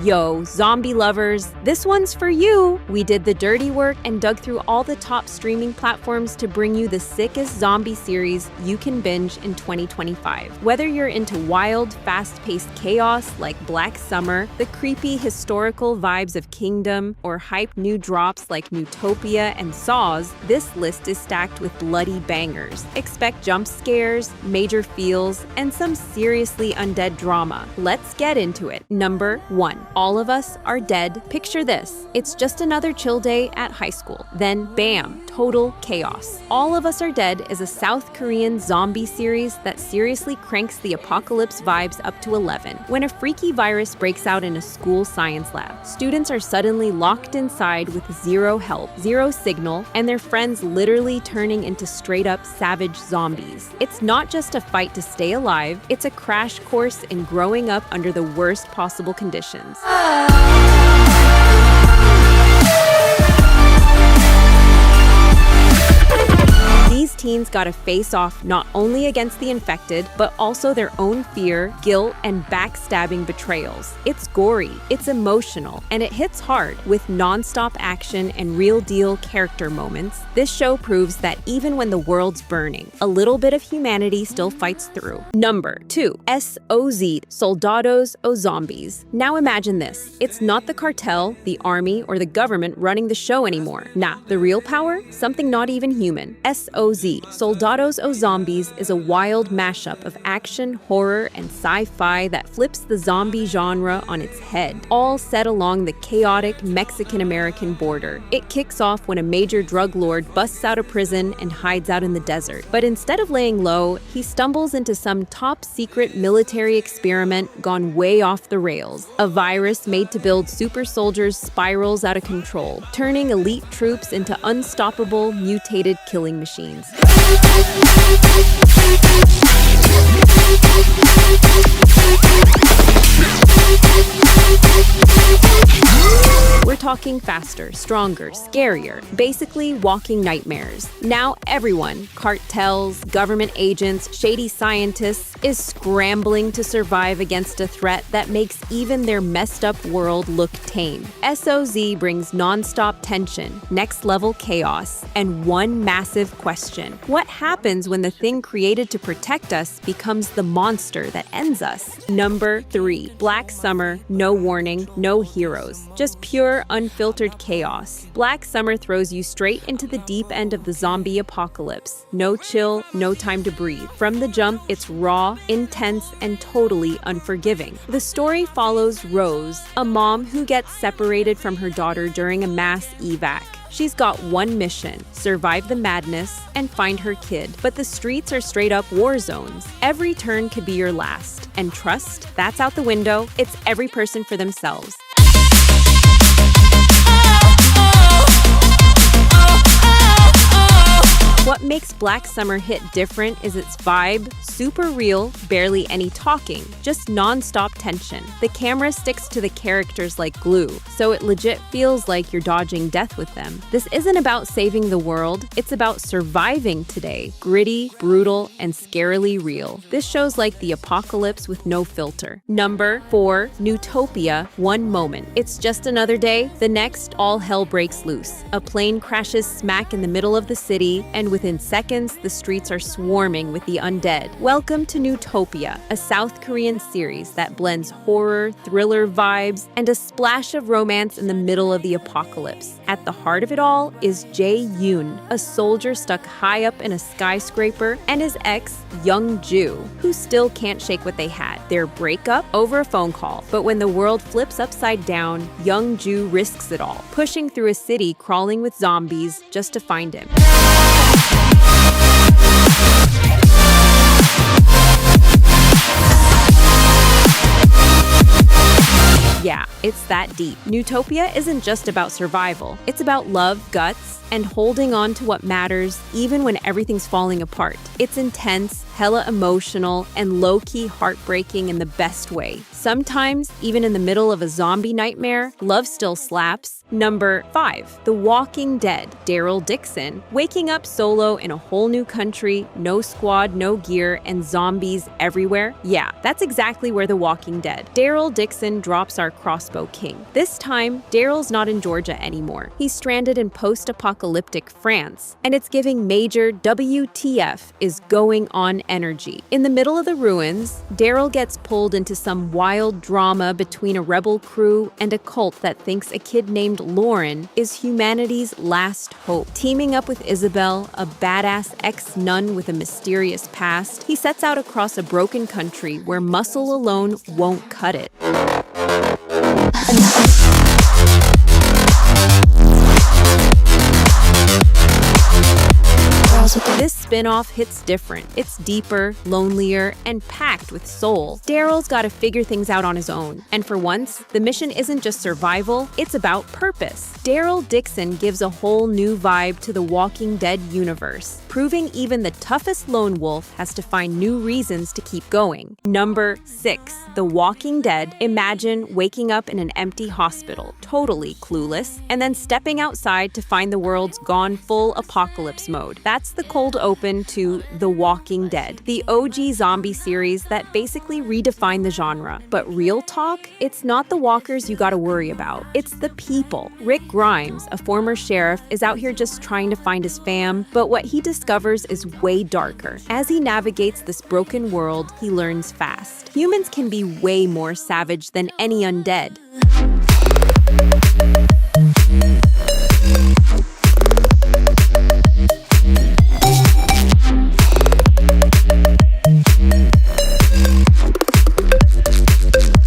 Yo, zombie lovers, this one's for you! We did the dirty work and dug through all the top streaming platforms to bring you the sickest zombie series you can binge in 2025. Whether you're into wild, fast-paced chaos like Black Summer, the creepy historical vibes of Kingdom, or hype new drops like Newtopia and Saws, this list is stacked with bloody bangers. Expect jump scares, major feels, and some seriously undead drama. Let's get into it. Number 1. All of Us Are Dead. Picture this. It's just another chill day at high school. Then, bam, total chaos. All of Us Are Dead is a South Korean zombie series that seriously cranks the apocalypse vibes up to 11. When a freaky virus breaks out in a school science lab, students are suddenly locked inside with zero help, zero signal, and their friends literally turning into straight-up savage zombies. It's not just a fight to stay alive, it's a crash course in growing up under the worst possible conditions. These teens gotta face off not only against the infected, but also their own fear, guilt, and backstabbing betrayals. It's gory, it's emotional, and it hits hard. With non-stop action and real-deal character moments, this show proves that even when the world's burning, a little bit of humanity still fights through. Number 2. SOZ, Soldados O Zombies. Now imagine this. It's not the cartel, the army, or the government running the show anymore. Nah, the real power? Something not even human. SOZ, Soldados O Zombies, is a wild mashup of action, horror, and sci-fi that flips the zombie genre on its head, all set along the chaotic Mexican-American border. It kicks off when a major drug lord busts out of prison and hides out in the desert. But instead of laying low, he stumbles into some top-secret military experiment gone way off the rails. A virus made to build super soldiers spirals out of control, turning elite troops into unstoppable, mutated killing machines. We're talking faster, stronger, scarier, basically walking nightmares. Now everyone, cartels, government agents, shady scientists, is scrambling to survive against a threat that makes even their messed up world look tame. SOZ brings non-stop tension, next-level chaos, and one massive question. What happens when the thing created to protect us becomes the monster that ends us? Number 3. Black Summer, no warning, no heroes. Just pure, unfiltered chaos. Black Summer throws you straight into the deep end of the zombie apocalypse. No chill, no time to breathe. From the jump, it's raw, intense, and totally unforgiving. The story follows Rose, a mom who gets separated from her daughter during a mass evac. She's got one mission: survive the madness and find her kid. But the streets are straight up war zones. Every turn could be your last. And trust, that's out the window. It's every person for themselves. What makes Black Summer hit different is its vibe, super real, barely any talking, just non-stop tension. The camera sticks to the characters like glue, so it legit feels like you're dodging death with them. This isn't about saving the world, it's about surviving today. Gritty, brutal, and scarily real. This show's like the apocalypse with no filter. Number 4. Newtopia, one moment. It's just another day, the next, all hell breaks loose. A plane crashes smack in the middle of the city, and within seconds, the streets are swarming with the undead. Welcome to Newtopia, a South Korean series that blends horror, thriller vibes, and a splash of romance in the middle of the apocalypse. At the heart of it all is Jae-yoon, a soldier stuck high up in a skyscraper, and his ex, Young-ju, who still can't shake what they had: their breakup over a phone call. But when the world flips upside down, Young-ju risks it all, pushing through a city crawling with zombies just to find him. Yeah, it's that deep. Newtopia isn't just about survival. It's about love, guts, and holding on to what matters even when everything's falling apart. It's intense, hella emotional, and low-key heartbreaking in the best way. Sometimes, even in the middle of a zombie nightmare, love still slaps. Number 5. The Walking Dead. Daryl Dixon, waking up solo in a whole new country, no squad, no gear, and zombies everywhere. Yeah, that's exactly where The Walking Dead. Daryl Dixon drops our crossbow king. This time, Daryl's not in Georgia anymore. He's stranded in post-apocalyptic France, and it's giving major WTF is going on energy. In the middle of the ruins, Daryl gets pulled into some wild drama between a rebel crew and a cult that thinks a kid named Lauren is humanity's last hope. Teaming up with Isabel, a badass ex-nun with a mysterious past, he sets out across a broken country where muscle alone won't cut it. This spin-off hits different. It's deeper, lonelier, and packed with soul. Daryl's gotta figure things out on his own. And for once, the mission isn't just survival, it's about purpose. Daryl Dixon gives a whole new vibe to the Walking Dead universe, proving even the toughest lone wolf has to find new reasons to keep going. Number 6. The Walking Dead. Imagine waking up in an empty hospital, totally clueless, and then stepping outside to find the world's gone full apocalypse mode. That's the cold open to The Walking Dead, the OG zombie series that basically redefined the genre. But real talk, it's not the walkers you gotta worry about, it's the people. Rick Grimes, a former sheriff, is out here just trying to find his fam, but what he discovers is way darker. As he navigates this broken world, he learns fast. Humans can be way more savage than any undead.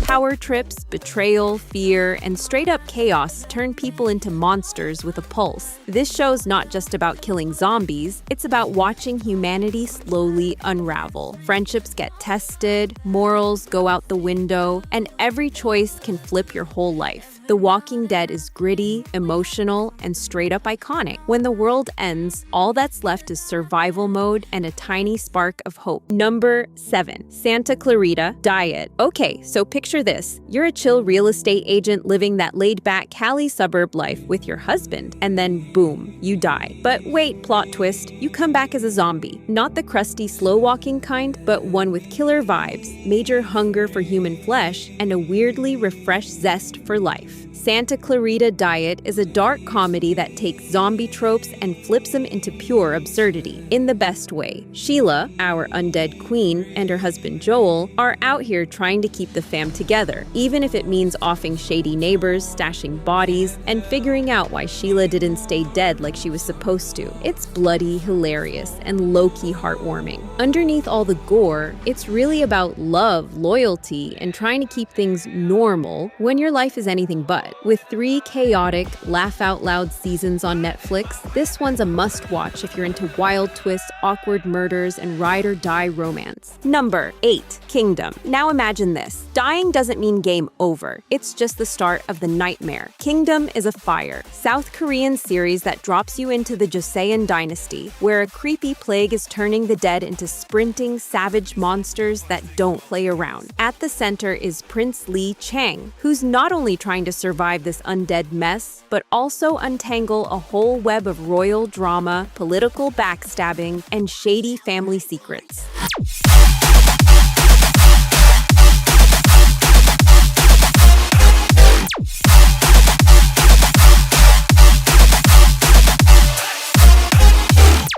Power trips, betrayal, fear, and straight-up chaos turn people into monsters with a pulse. This show's not just about killing zombies, it's about watching humanity slowly unravel. Friendships get tested, morals go out the window, and every choice can flip your whole life. The Walking Dead is gritty, emotional, and straight-up iconic. When the world ends, all that's left is survival mode and a tiny spark of hope. Number 7. Santa Clarita Diet. Okay, so picture this. You're a chill real estate agent living that laid-back Cali suburb life with your husband, and then boom, you die. But wait, plot twist, you come back as a zombie. Not the crusty, slow-walking kind, but one with killer vibes, major hunger for human flesh, and a weirdly refreshed zest for life. Santa Clarita Diet is a dark comedy that takes zombie tropes and flips them into pure absurdity, in the best way. Sheila, our undead queen, and her husband Joel are out here trying to keep the fam together, even if it means offing shady neighbors, stashing bodies, and figuring out why Sheila didn't stay dead like she was supposed to. It's bloody, hilarious, and low-key heartwarming. Underneath all the gore, it's really about love, loyalty, and trying to keep things normal when your life is anything but. With 3 chaotic, laugh-out-loud seasons on Netflix, this one's a must-watch if you're into wild twists, awkward murders, and ride-or-die romance. Number 8. Kingdom. Now imagine this. Dying doesn't mean game over. It's just the start of the nightmare. Kingdom is a fire, South Korean series that drops you into the Joseon dynasty, where a creepy plague is turning the dead into sprinting, savage monsters that don't play around. At the center is Prince Lee Chang, who's not only trying to survive this undead mess, but also untangle a whole web of royal drama, political backstabbing, and shady family secrets.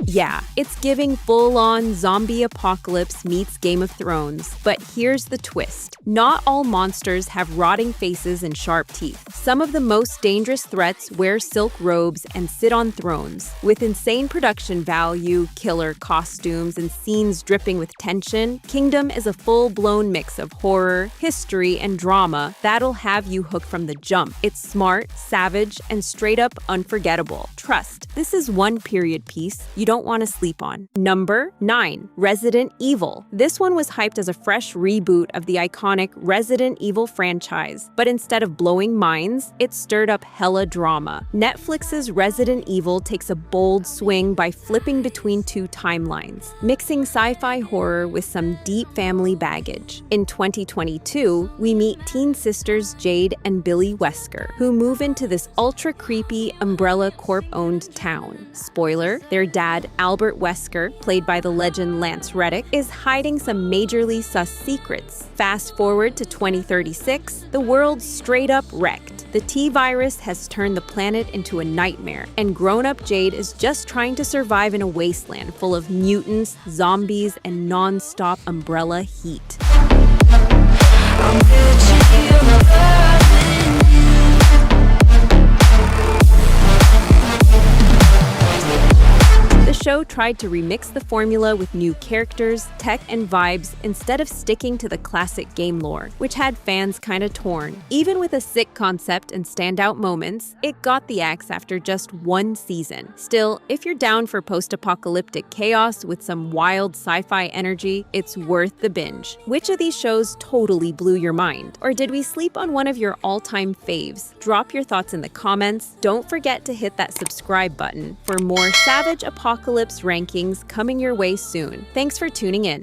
Yeah, it's giving full-on zombie apocalypse meets Game of Thrones. But here's the twist. Not all monsters have rotting faces and sharp teeth. Some of the most dangerous threats wear silk robes and sit on thrones. With insane production value, killer costumes, and scenes dripping with tension, Kingdom is a full-blown mix of horror, history, and drama that'll have you hooked from the jump. It's smart, savage, and straight-up unforgettable. Trust, this is one period piece you don't want to sleep on. Number 9. Resident Evil. This one was hyped as a fresh reboot of the iconic Resident Evil franchise, but instead of blowing minds, scenes, it stirred up hella drama. Netflix's Resident Evil takes a bold swing by flipping between two timelines, mixing sci-fi horror with some deep family baggage. In 2022, we meet teen sisters Jade and Billy Wesker, who move into this ultra-creepy Umbrella Corp-owned town. Spoiler, their dad, Albert Wesker, played by the legend Lance Reddick, is hiding some majorly sus secrets. Fast forward to 2036, the world's straight up wrecked. The T-virus has turned the planet into a nightmare, and grown-up Jade is just trying to survive in a wasteland full of mutants, zombies, and non-stop Umbrella heat. The show tried to remix the formula with new characters, tech, and vibes instead of sticking to the classic game lore, which had fans kinda torn. Even with a sick concept and standout moments, it got the axe after just one season. Still, if you're down for post-apocalyptic chaos with some wild sci-fi energy, it's worth the binge. Which of these shows totally blew your mind? Or did we sleep on one of your all-time faves? Drop your thoughts in the comments. Don't forget to hit that subscribe button for more savage apocalypse rankings coming your way soon. Thanks for tuning in.